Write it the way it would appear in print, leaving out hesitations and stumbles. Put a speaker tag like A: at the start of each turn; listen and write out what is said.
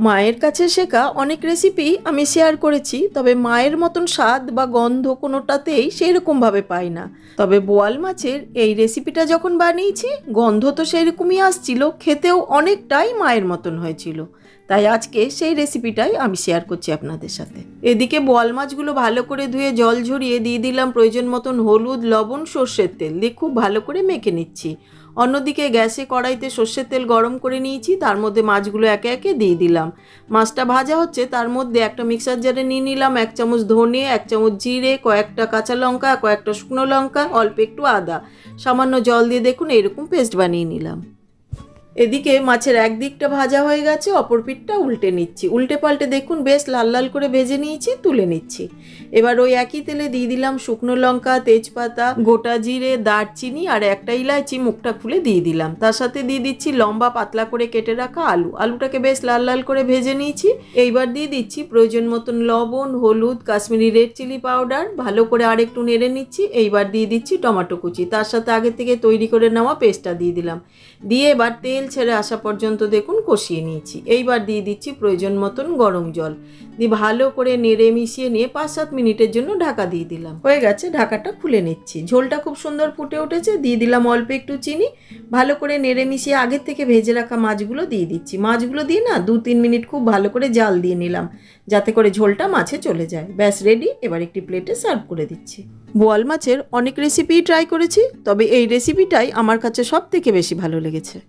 A: মায়ের কাছে শেখা অনেক রেসিপি আমি শেয়ার করেছি, তবে মায়ের মতন স্বাদ বা গন্ধ কোনোটাতেই সেই রকমভাবে পাই না। তবে বোয়াল মাছের এই রেসিপিটা যখন বানিয়েছি, গন্ধ তো সেই রকমই আসছিল, খেতেও অনেকটাই মায়ের মতন হয়েছিল। তাই আজকে সেই রেসিপিটাই আমি শেয়ার করছি আপনাদের সাথে। এদিকে বোয়াল মাছগুলো ভালো করে ধুয়ে জল ঝরিয়ে দিয়ে দিলাম প্রয়োজন মতন হলুদ, লবণ, সর্ষের তেল দিয়ে খুব ভালো করে মেখে নিচ্ছি। অন্যদিকে গ্যাসে কড়াইতে সর্ষের তেল গরম করে নিয়েছি, তার মধ্যে মাছগুলো একে একে দিয়ে দিলাম। মাছটা ভাজা হচ্ছে, তার মধ্যে একটা মিক্সার জারে নিয়ে নিলাম 1 চামচ ধনে, 1 চামচ জিরে, কয়েকটা কাঁচা লঙ্কা, কয়েকটা শুকনো লঙ্কা, অল্প একটু আদা, সামান্য জল দিয়ে দেখুন এরকম পেস্ট বানিয়ে নিলাম। এদিকে মাছের একদিকটা ভাজা হয়ে গেছে, অপর পিঠটা উল্টে নিচ্ছি। উল্টে পাল্টে দেখুন বেশ লাল লাল করে ভেজে নিয়েছি, তুলে নিচ্ছি। এবার ওই একই তেলে দিয়ে দিলাম শুকনো লঙ্কা, তেজপাতা, গোটা জিরে, দারচিনি আর একটা ইলাচি মুখটা খুলে দিয়ে দিলাম। তার সাথে দিয়ে দিচ্ছি লম্বা পাতলা করে কেটে রাখা আলুটাকে বেশ লাল লাল করে ভেজে নিয়েছি। এইবার দিয়ে দিচ্ছি প্রয়োজন মতন লবণ, হলুদ, কাশ্মীরি রেড চিলি পাউডার, ভালো করে আরেকটু নেড়ে নিচ্ছি। এইবার দিয়ে দিচ্ছি টমেটো কুচি, তার সাথে আগে থেকে তৈরি করে নেওয়া পেস্টটা দিয়ে দিলাম। দিয়ে এবার তেল ছেড়ে আসা পর্যন্ত দেখুন কষিয়ে নিয়েছি। এইবার দিয়ে দিচ্ছি প্রয়োজন মতন গরম জল, দিয়ে ভালো করে নেড়ে মিশিয়ে নিয়ে 5-7 মিনিটের জন্য ঢাকা দিয়ে দিলাম। হয়ে গেছে, ঢাকাটা খুলে নিচ্ছি। ঝোলটা খুব সুন্দর ফুটে উঠেছে, দিয়ে দিলাম অল্প একটু চিনি। ভালো করে নেড়ে মিশিয়ে আগের থেকে ভেজে রাখা মাছগুলো দিয়ে দিচ্ছি। মাছগুলো দিয়ে না 2-3 মিনিট খুব ভালো করে জাল দিয়ে নিলাম, যাতে করে ঝোলটা মাছে চলে যায়। ব্যাস রেডি। এবার একটি প্লেটে সার্ভ করে দিচ্ছি। বোয়াল মাছের অনেক রেসিপিই ট্রাই করেছি, তবে এই রেসিপিটাই আমার কাছে সব থেকে বেশি ভালো লেগেছে।